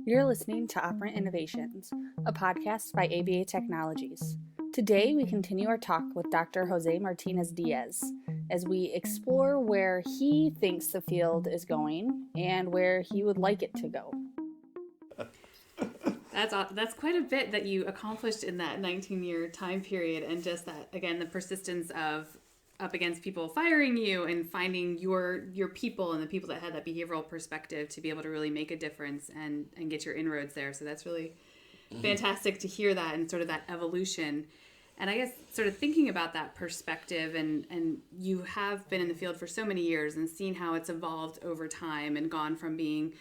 You're listening to Operant Innovations, a podcast by ABA Technologies. Today, we continue our talk with Dr. Jose Martinez-Diaz as we explore where he thinks the field is going and where he would like it to go. That's quite a bit that you accomplished in that 19-year time period, and just that, again, the persistence of up against people firing you and finding your people and the people that had that behavioral perspective to be able to really make a difference and get your inroads there. So that's really fantastic to hear that and sort of that evolution. And I guess sort of thinking about that perspective, and you have been in the field for so many years and seen how it's evolved over time and gone from being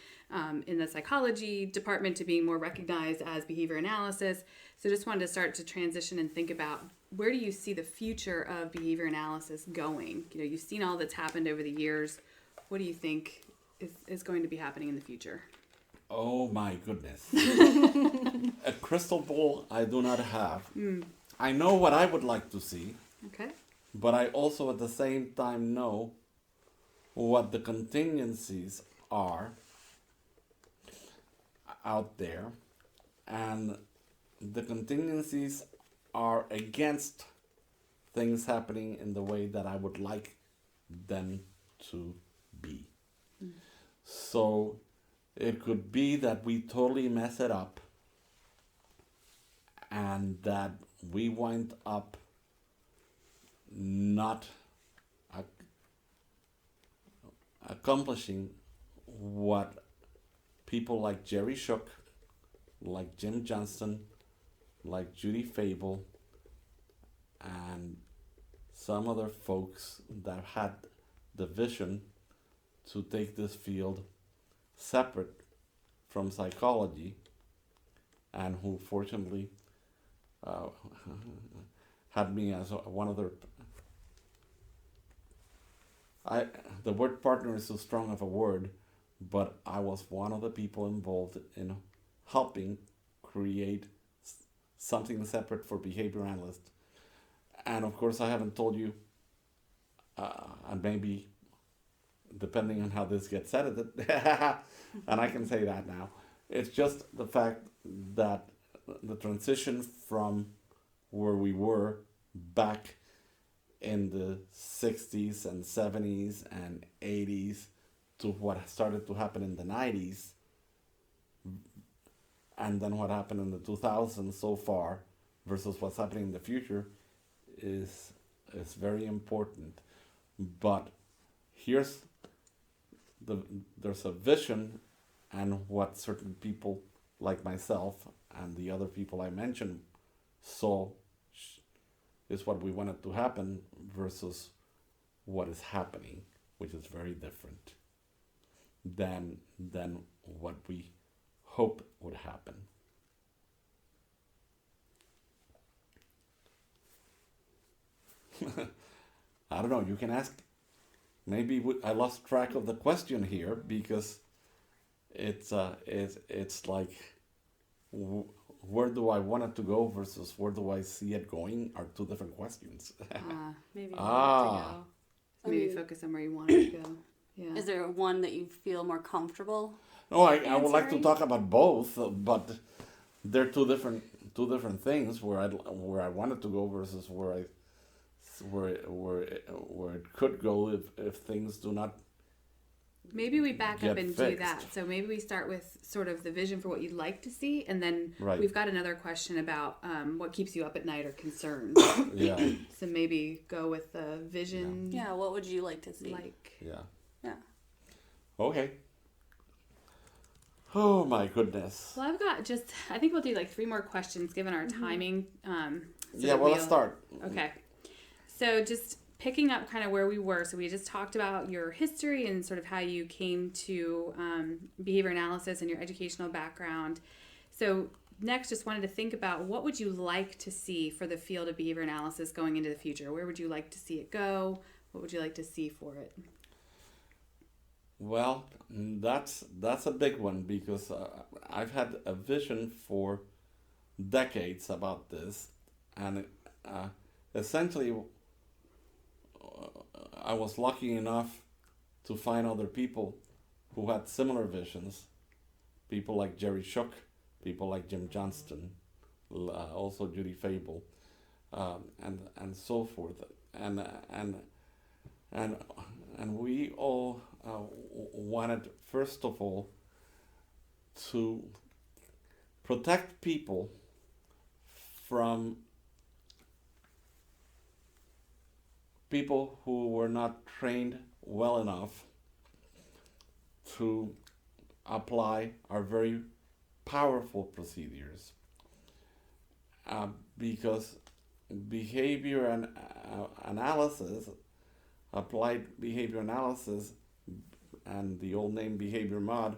in the psychology department to being more recognized as behavior analysis. So just wanted to start to transition and think about, where do you see the future of behavior analysis going? You know, you've seen all that's happened over the years. What do you think is going to be happening in the future? Oh my goodness. A crystal ball I do not have. I know what I would like to see. Okay. But I also at the same time know what the contingencies are out there. And the contingencies are against things happening in the way that I would like them to be. So it could be that we totally mess it up and that we wind up not accomplishing what people like Jerry Shook, like Jim Johnston, like Judy Fable, and some other folks that had the vision to take this field separate from psychology, and who fortunately had me as one of their... The word partner is so strong of a word, but I was one of the people involved in helping create something separate for behavior analysts. And of course, I haven't told you, and maybe depending on how this gets edited, and I can say that now, it's just the fact that the transition from where we were back in the 60s and 70s and 80s to what started to happen in the 90s, and then what happened in the 2000s so far versus what's happening in the future is very important. But there's a vision, and what certain people like myself and the other people I mentioned saw is what we wanted to happen versus what is happening, which is very different than what we hope would happen. I don't know, you can ask. Maybe I lost track of the question here because it's like, where do I want it to go versus where do I see it going are two different questions. Maybe where to go. Maybe focus on where you want it to go. Yeah. Is there one that you feel more comfortable? No, I would like to talk about both, but they're two different things. Where I wanted to go versus where it could go if things do not. Maybe we back up and fixed. do that. So maybe we start with sort of the vision for what you'd like to see, and then we've got another question about what keeps you up at night or concerns. Yeah. So maybe go with the vision. Yeah, what would you like to see? Yeah. Yeah. Okay. Oh my goodness. Well, I think we'll do like 3 more questions given our timing. Let's start. Okay. So just picking up kind of where we were. So we just talked about your history and sort of how you came to behavior analysis and your educational background. So next, just wanted to think about, what would you like to see for the field of behavior analysis going into the future? Where would you like to see it go? What would you like to see for it? Well, that's a big one because I've had a vision for decades about this, and essentially I was lucky enough to find other people who had similar visions people like Jerry Shook, people like Jim Johnston, also Judy Fable, and so forth, and and and and we all wanted first of all to protect people from people who were not trained well enough to apply our very powerful procedures, because behavior and analysis, applied behavior analysis, and the old name behavior mod,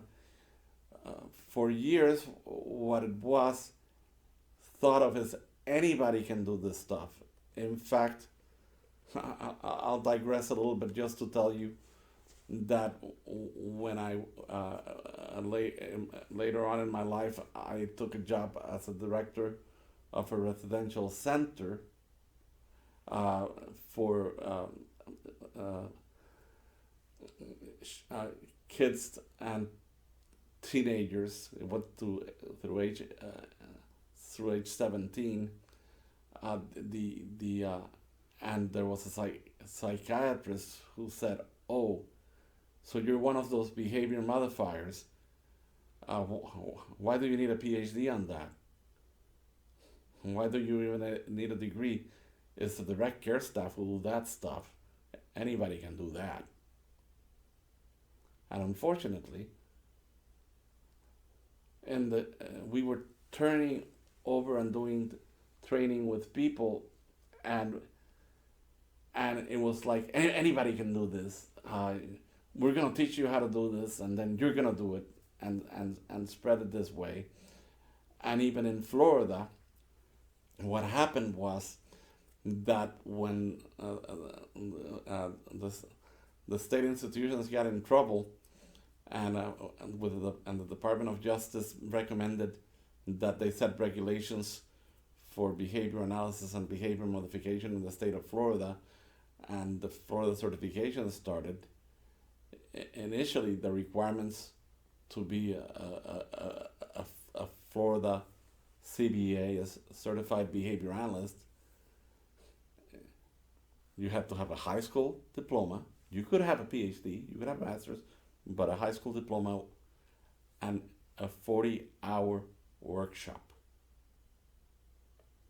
for years what it was thought of as anybody can do this stuff. In fact, I'll digress a little bit just to tell you that when I later on in my life I took a job as a director of a residential center for kids and teenagers through age 17. And there was a psychiatrist who said, "Oh, so you're one of those behavior modifiers. Why do you need a PhD on that? Why do you even need a degree? It's the direct care staff who do that stuff. Anybody can do that." And unfortunately, we were turning over and doing training with people, and it was like anybody can do this. We're gonna teach you how to do this, and then you're gonna do it, and spread it this way. And even in Florida, what happened was that when the state institutions got in trouble, and the Department of Justice recommended that they set regulations for behavior analysis and behavior modification in the state of Florida, and the Florida certification started. Initially, the requirements to be a Florida CBA, as certified behavior analyst, you have to have a high school diploma. You could have a PhD, you could have a master's, but a high school diploma and a 40-hour workshop.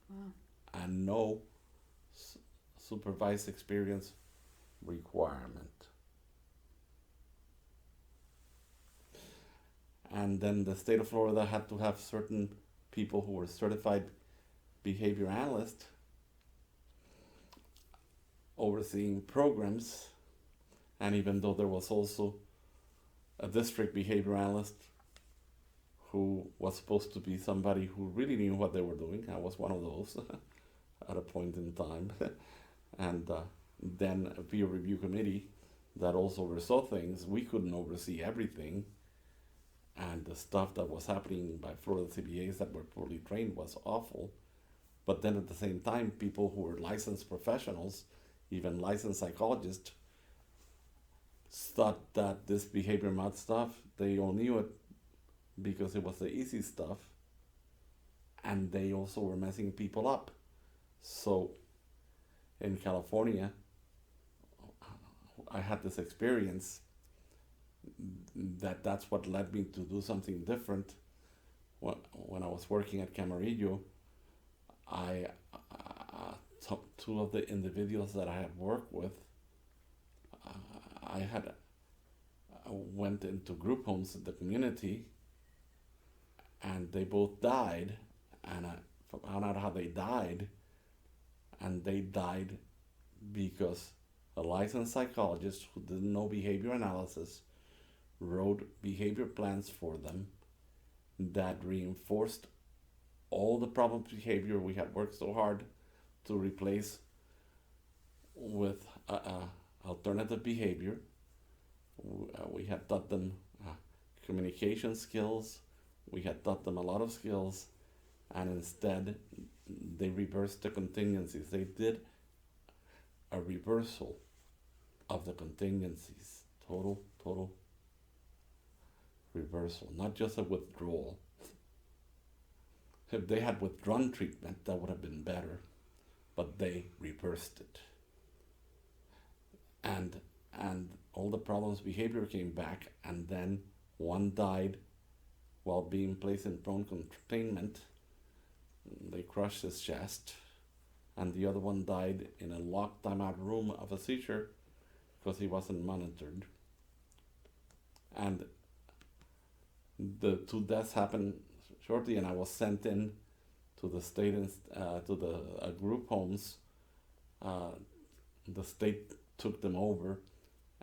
Wow. And no supervised experience requirement. And then the state of Florida had to have certain people who were certified behavior analysts overseeing programs. And even though there was also a district behavior analyst who was supposed to be somebody who really knew what they were doing, I was one of those at a point in time. And then a peer review committee that also oversaw things. We couldn't oversee everything. And the stuff that was happening by Florida CBAs that were poorly trained was awful. But then at the same time, people who were licensed professionals, even licensed psychologists, thought that this behavior mod stuff, they all knew it because it was the easy stuff. And they also were messing people up. So in California, I had this experience that's what led me to do something different. When I was working at Camarillo, two of the individuals that I had worked with, I went into group homes in the community, and they both died, and I found out how they died, and they died because a licensed psychologist who didn't know behavior analysis wrote behavior plans for them that reinforced all the problem behavior we had worked so hard to replace with alternative behavior. We had taught them communication skills, we had taught them a lot of skills, and instead they reversed the contingencies. They did a reversal of the contingencies. Total reversal, not just a withdrawal. If they had withdrawn treatment, that would have been better, but they reversed it. And all the problems behavior came back, and then one died while being placed in prone containment. They crushed his chest, and the other one died in a locked timeout room of a seizure because he wasn't monitored. And the two deaths happened shortly, and I was sent in to the state to the group homes. The state took them over,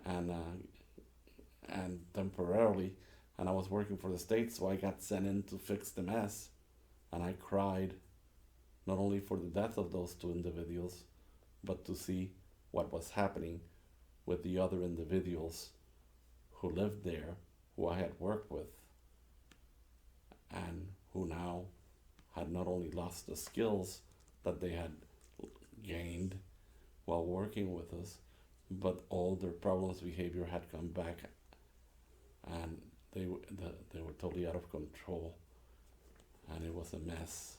and temporarily, and I was working for the state, so I got sent in to fix the mess, and I cried, not only for the death of those two individuals, but to see what was happening with the other individuals who lived there, who I had worked with, and who now had not only lost the skills that they had gained while working with us, but all their problems behavior had come back, and they were totally out of control, and it was a mess.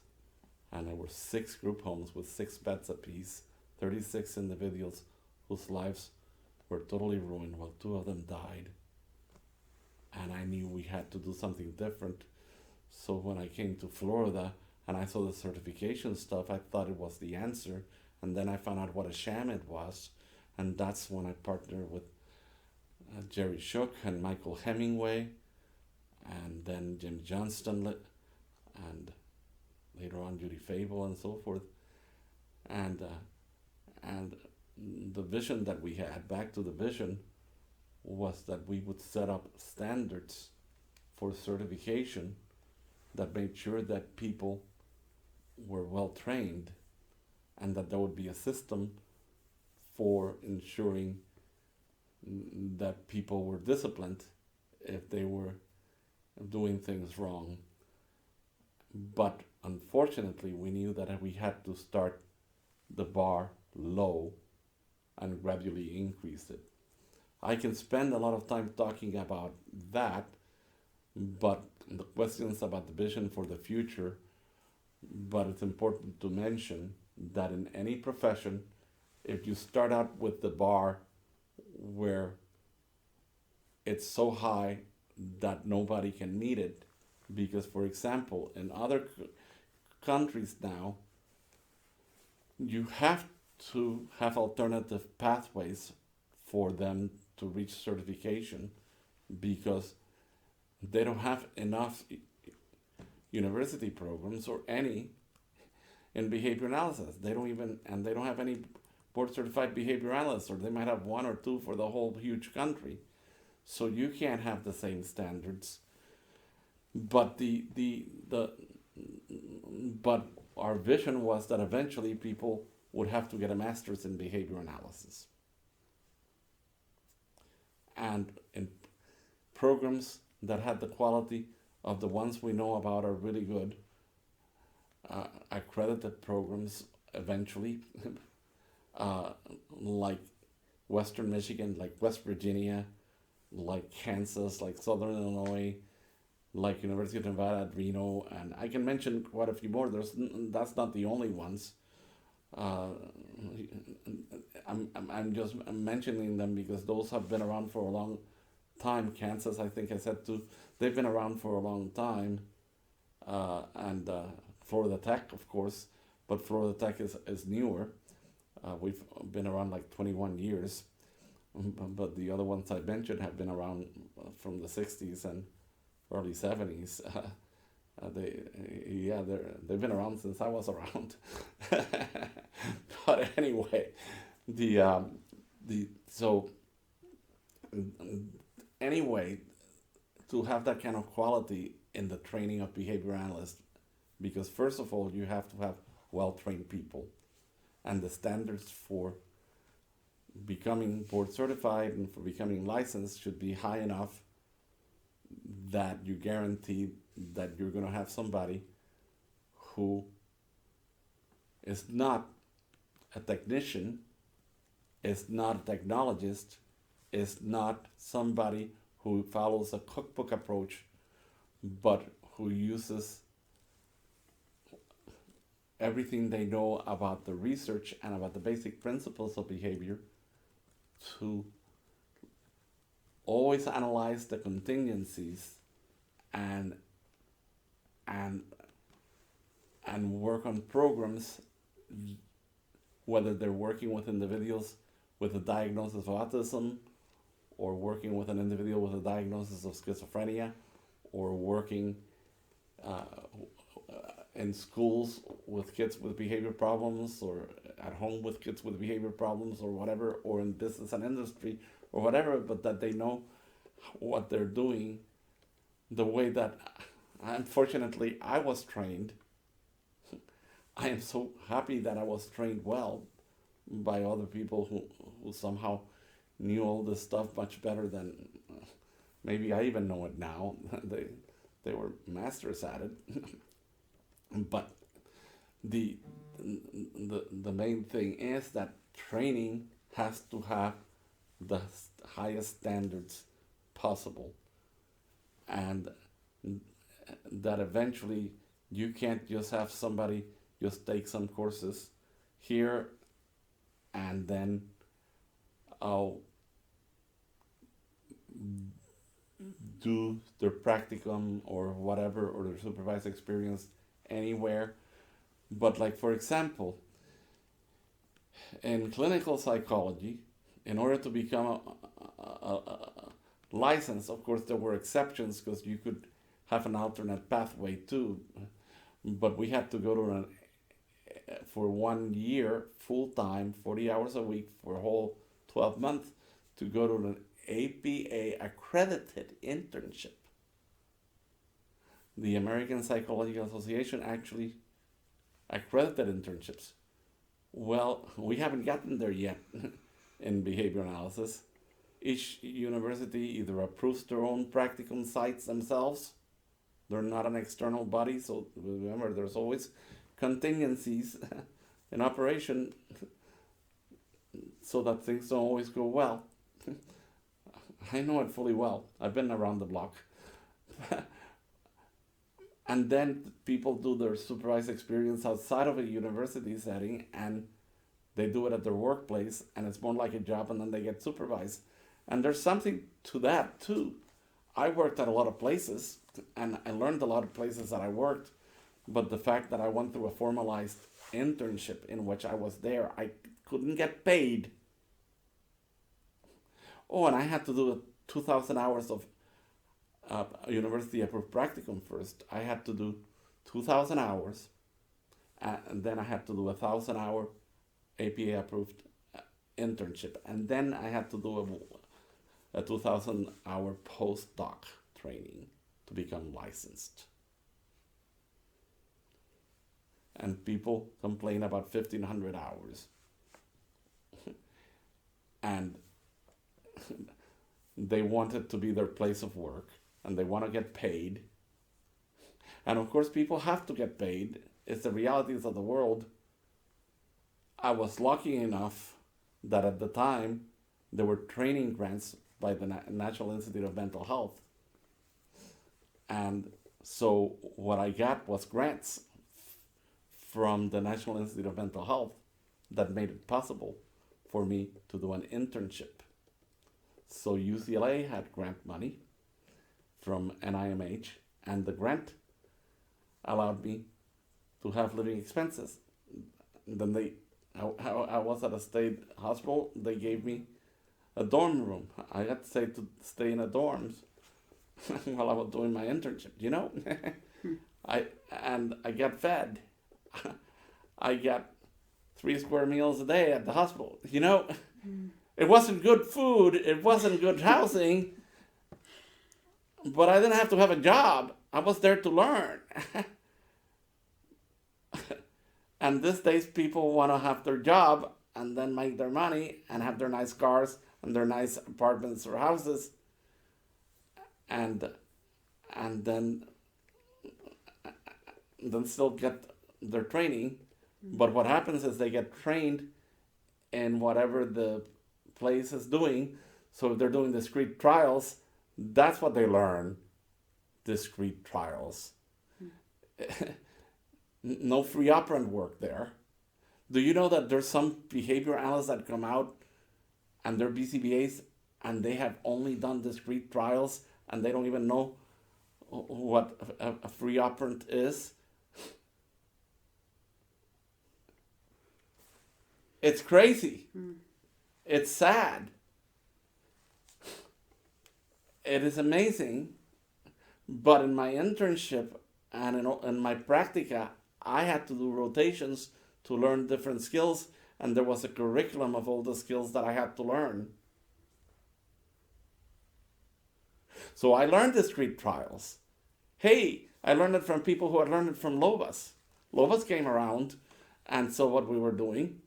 And there were 6 group homes with 6 beds apiece, 36 individuals whose lives were totally ruined while 2 of them died. And I knew we had to do something different. So when I came to Florida and I saw the certification stuff, I thought it was the answer. And then I found out what a sham it was. And that's when I partnered with Jerry Shook and Michael Hemingway, and then Jim Johnston, and later on Judy Fable and so forth. And the vision that we had, back to the vision, was that we would set up standards for certification that made sure that people were well trained, and that there would be a system for ensuring that people were disciplined if they were doing things wrong. But unfortunately, we knew that we had to start the bar low and gradually increase it. I can spend a lot of time talking about that, but the questions about the vision for the future, but it's important to mention that in any profession, if you start out with the bar where it's so high that nobody can meet it, because, for example, in other countries now, you have to have alternative pathways for them to reach certification, because they don't have enough university programs or any in behavior analysis. They don't have any board certified behavior analysts, or they might have 1 or 2 for the whole huge country. So you can't have the same standards. But but our vision was that eventually people would have to get a master's in behavior analysis. And in programs that had the quality of the ones we know about are really good, accredited programs eventually, like Western Michigan, like West Virginia, like Kansas, like Southern Illinois, like University of Nevada at Reno, and I can mention quite a few more. That's not the only ones. I'm just mentioning them because those have been around for a long time. Kansas, I think I said too, they've been around for a long time, and Florida Tech, of course, but Florida Tech is newer. We've been around like 21 years, but the other ones I mentioned have been around from the 60s and early 70s. They've been around since I was around. But anyway, anyway, to have that kind of quality in the training of behavior analysts, because first of all, you have to have well-trained people, and the standards for becoming board certified and for becoming licensed should be high enough that you guarantee that you're going to have somebody who is not a technician, is not a technologist, is not somebody who follows a cookbook approach, but who uses everything they know about the research and about the basic principles of behavior to always analyze the contingencies and and work on programs, whether they're working with individuals with a diagnosis of autism, or working with an individual with a diagnosis of schizophrenia, or working in schools with kids with behavior problems, or at home with kids with behavior problems, or whatever, or in business and industry, or whatever, but that they know what they're doing the way that, unfortunately, I was trained. I am so happy that I was trained well by other people who somehow knew all this stuff much better than maybe I even know it now. They were masters at it. But the main thing is that training has to have the highest standards possible, and that eventually you can't just have somebody just take some courses here and then do their practicum or whatever, or their supervised experience anywhere. But like, for example, in clinical psychology, in order to become a license, of course there were exceptions because you could have an alternate pathway too, but we had to go to for 1 year, full-time, 40 hours a week for a whole 12 months to go to an APA accredited internship. The American Psychological Association actually accredited internships. Well, we haven't gotten there yet in behavior analysis. Each university either approves their own practicum sites themselves. They're not an external body, so remember, there's always contingencies in operation so that things don't always go well. I know it fully well. I've been around the block. And then people do their supervised experience outside of a university setting, and they do it at their workplace, and it's more like a job, and then they get supervised. And there's something to that too. I worked at a lot of places, and I learned a lot of places that I worked, but the fact that I went through a formalized internship in which I was there, I couldn't get paid. Oh, and I had to do 2,000 hours of university approved practicum first. I had to do 2,000 hours, and then I had to do 1,000 hour APA approved internship, and then I had to do a 2,000 hour postdoc training to become licensed. And people complain about 1,500 hours. And they want it to be their place of work, and they want to get paid. And of course, people have to get paid. It's the realities of the world. I was lucky enough that at the time, there were training grants by the National Institute of Mental Health. And so what I got was grants from the National Institute of Mental Health that made it possible for me to do an internship. So UCLA had grant money from NIMH, and the grant allowed me to have living expenses. Then I was at a state hospital. They gave me a dorm room. I got to stay in a dorm while I was doing my internship, you know? I got fed. I got 3 square meals a day at the hospital, you know? It wasn't good food, it wasn't good housing, but I didn't have to have a job. I was there to learn. And these days people want to have their job and then make their money and have their nice cars and their nice apartments or houses, and then still get their training. But what happens is they get trained in whatever the place is doing. So if they're doing discrete trials, That's what they learn, discrete trials. No free operant work there. Do you know that there's some behavior analysts that come out and they're BCBAs and they have only done discrete trials and they don't even know what a free operant is? It's crazy. It's sad. It is amazing. But in my internship and in my practica, I had to do rotations to learn different skills, and there was a curriculum of all the skills that I had to learn. So I learned discrete trials. Hey, I learned it from people who had learned it from Lobas. Lobas came around and saw what we were doing.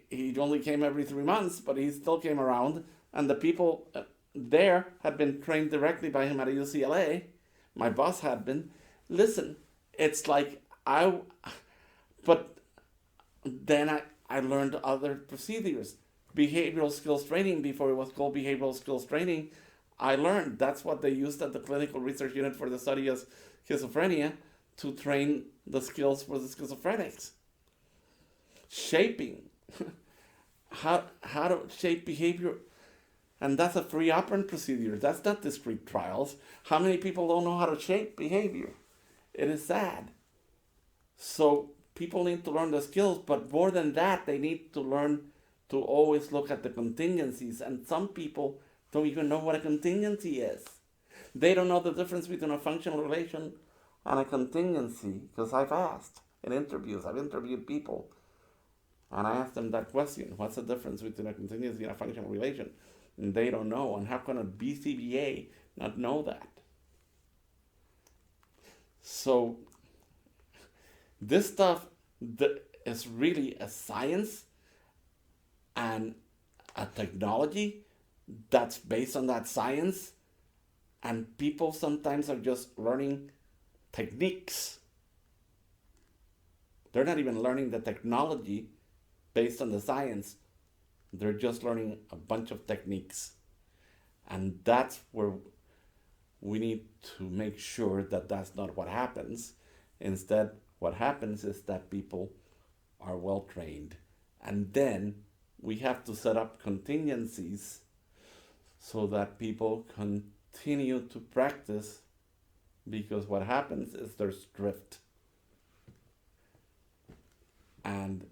He only came every 3 months, but he still came around, and the people there had been trained directly by him at UCLA. My boss had been. Listen, it's like but then I learned other procedures. Behavioral skills training, before it was called behavioral skills training, I learned that's what they used at the clinical research unit for the study of schizophrenia to train the skills for the schizophrenics. Shaping, how to shape behavior, and that's a free operant procedure. That's not discrete trials. How many people don't know how to shape behavior? It is sad. So people need to learn the skills, but more than that, they need to learn to always look at the contingencies. And some people don't even know what a contingency is. They don't know the difference between a functional relation and a contingency, because I've asked in interviews, I've interviewed people, and I asked them that question: what's the difference between a contingency and a functional relation? And they don't know. And how can a BCBA not know that? So this stuff is really a science and a technology that's based on that science, and people sometimes are just learning techniques. They're not even learning the technology based on the science. They're just learning a bunch of techniques. And that's where we need to make sure that that's not what happens. Instead, what happens is that people are well trained. And then we have to set up contingencies so that people continue to practice, because what happens is there's drift. And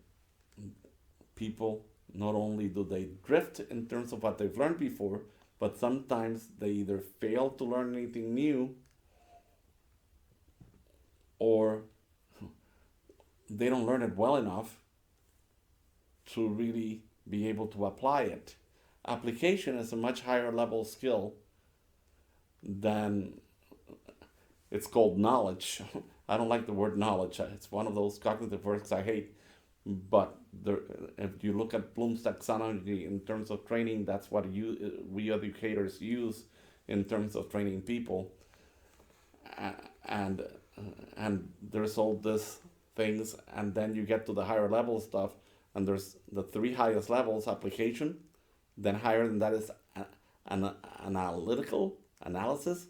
people, not only do they drift in terms of what they've learned before, but sometimes they either fail to learn anything new, or they don't learn it well enough to really be able to apply it. Application is a much higher level skill than, it's called knowledge. I don't like the word knowledge. It's one of those cognitive words I hate. But if you look at Bloom's taxonomy in terms of training, that's what we educators use in terms of training people. And there's all these things, and then you get to the higher level stuff, and there's the 3 highest levels: application, then higher than that is an analytical analysis.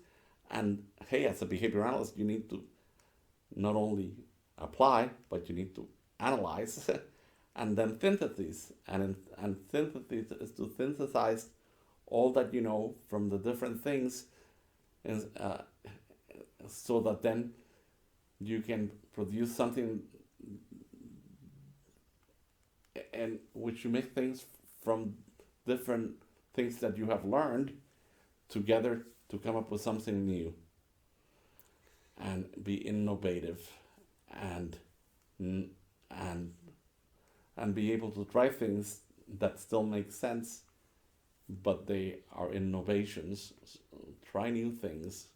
And hey, as a behavior analyst, you need to not only apply, but you need to analyze. And then synthesis. And synthesis is to synthesize all that you know from the different things, so that then you can produce something in which you make things from different things that you have learned together to come up with something new and be innovative and be able to try things that still make sense, but they are innovations. Try new things,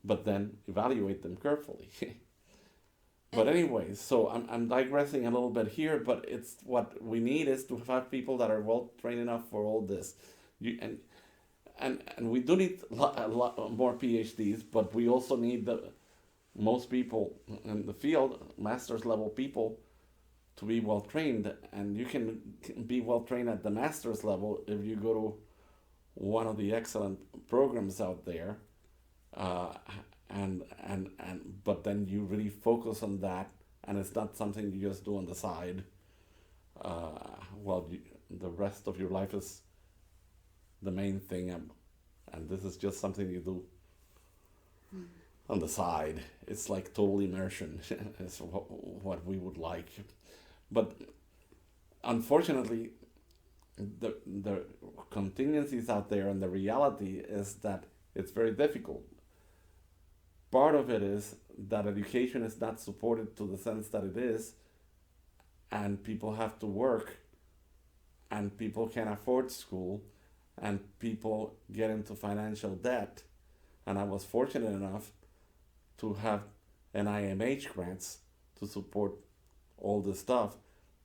but then evaluate them carefully. But anyway, so I'm digressing a little bit here, but it's what we need is to have people that are well trained enough for all this. And we do need a lot more PhDs, but we also need most people in the field, master's level people, to be well trained, and you can be well trained at the master's level if you go to one of the excellent programs out there, uh, and but then you really focus on that, and it's not something you just do on the side. The rest of your life is the main thing, and this is just something you do on the side. It's like total immersion. Is what we would like, but unfortunately, the contingencies out there and the reality is that it's very difficult. Part of it is that education is not supported to the sense that it is, and people have to work, and people can't afford school, and people get into financial debt. And I was fortunate enough to have NIMH grants to support all this stuff.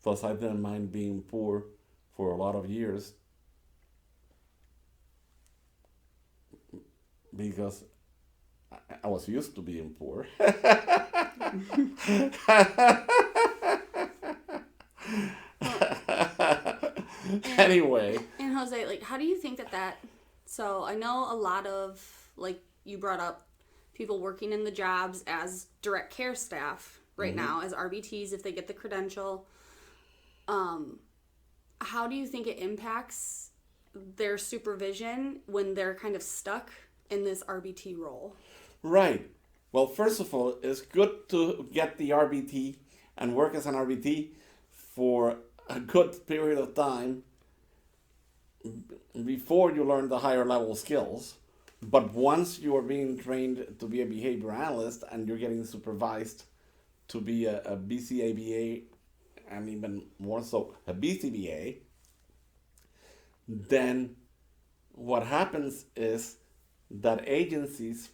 Plus, I didn't mind being poor for a lot of years because I was used to being poor. Anyway. And Jose, like, how do you think that so I know a lot of, like, you brought up people working in the jobs as direct care staff right now, as RBTs if they get the credential. How do you think it impacts their supervision when they're kind of stuck in this RBT role? Right. Well, first of all, it's good to get the RBT and work as an RBT for a good period of time before you learn the higher level skills. But once you are being trained to be a behavior analyst and you're getting supervised to be a BCABA and even more so a BCBA, then what happens is that agencies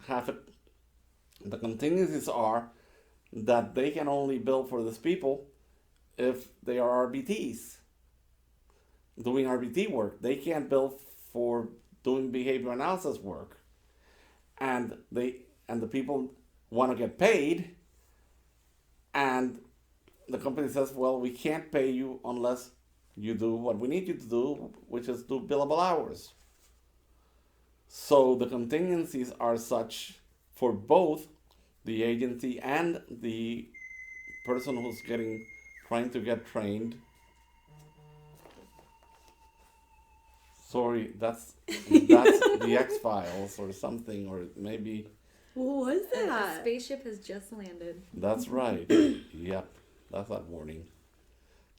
have it, the contingencies are that they can only bill for these people if they are RBTs doing RBT work. They can't bill for doing behavior analysis work, and the people want to get paid, and the company says, well, we can't pay you unless you do what we need you to do, which is do billable hours. So the contingencies are such for both the agency and the person who's trying to get trained. Sorry, that's the X-Files or something, or maybe. What was A that? spaceship has just landed. That's right. Yep, that's that warning.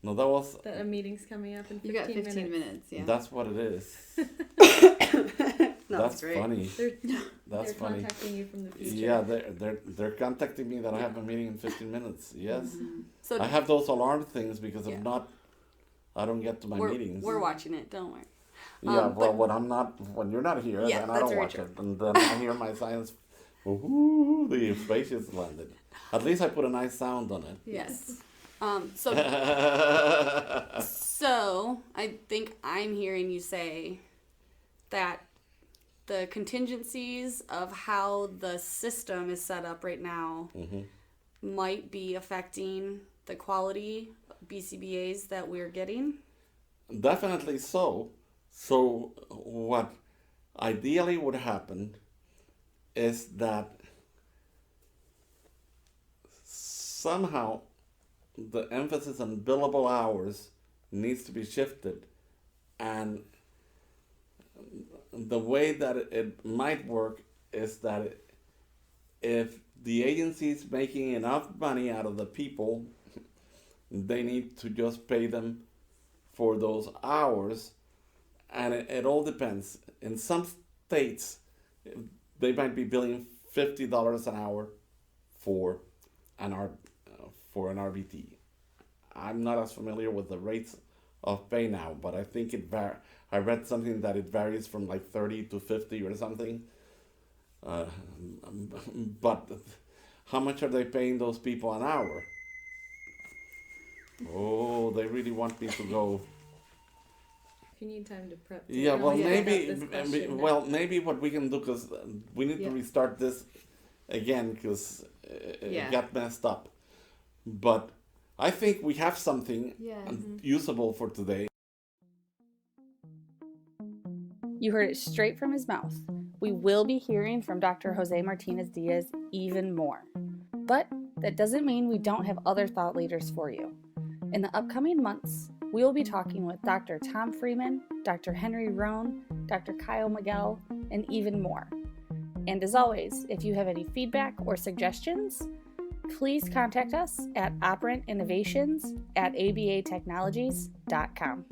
No, that was. That a meeting's coming up in 15 You got 15 minutes. minutes, yeah. That's what it is. That's great. funny. They're That's funny. contacting you from the future. Yeah, they're contacting me that I have a meeting in 15 minutes. Yes, So I have those alarm things because Yeah. if not, I don't get to my meetings. we're watching it, don't worry. Yeah, well, but- when you're not here, Yeah, then I that's don't very watch true. it, and then I hear my science. Ooh, the spaceship's landed. At least I put a nice sound on it. Yes. So I think I'm hearing you say that the contingencies of how the system is set up right now might be affecting the quality BCBAs that we're getting. Definitely so. So what ideally would happen is that somehow the emphasis on billable hours needs to be shifted, and the way that it might work is that if the agency is making enough money out of the people, they need to just pay them for those hours, and it all depends. In some states, they might be billing $50 an hour for an RBT. I'm not as familiar with the rates of pay now, but I think I read something that it varies from like 30 to 50 or something. But how much are they paying those people an hour? Oh, they really want me to go. If you need time to prep. to Yeah, well, really maybe, pick up this question. maybe what we can do, because we need Yeah. to restart this again, because Yeah. it got messed up. But I think we have something Yeah. usable for today. You heard it straight from his mouth. We will be hearing from Dr. Jose Martinez-Diaz even more. But that doesn't mean we don't have other thought leaders for you. In the upcoming months, we will be talking with Dr. Tom Freeman, Dr. Henry Rohn, Dr. Kyle Miguel, and even more. And as always, if you have any feedback or suggestions, please contact us at operantinnovations@abatechnologies.com.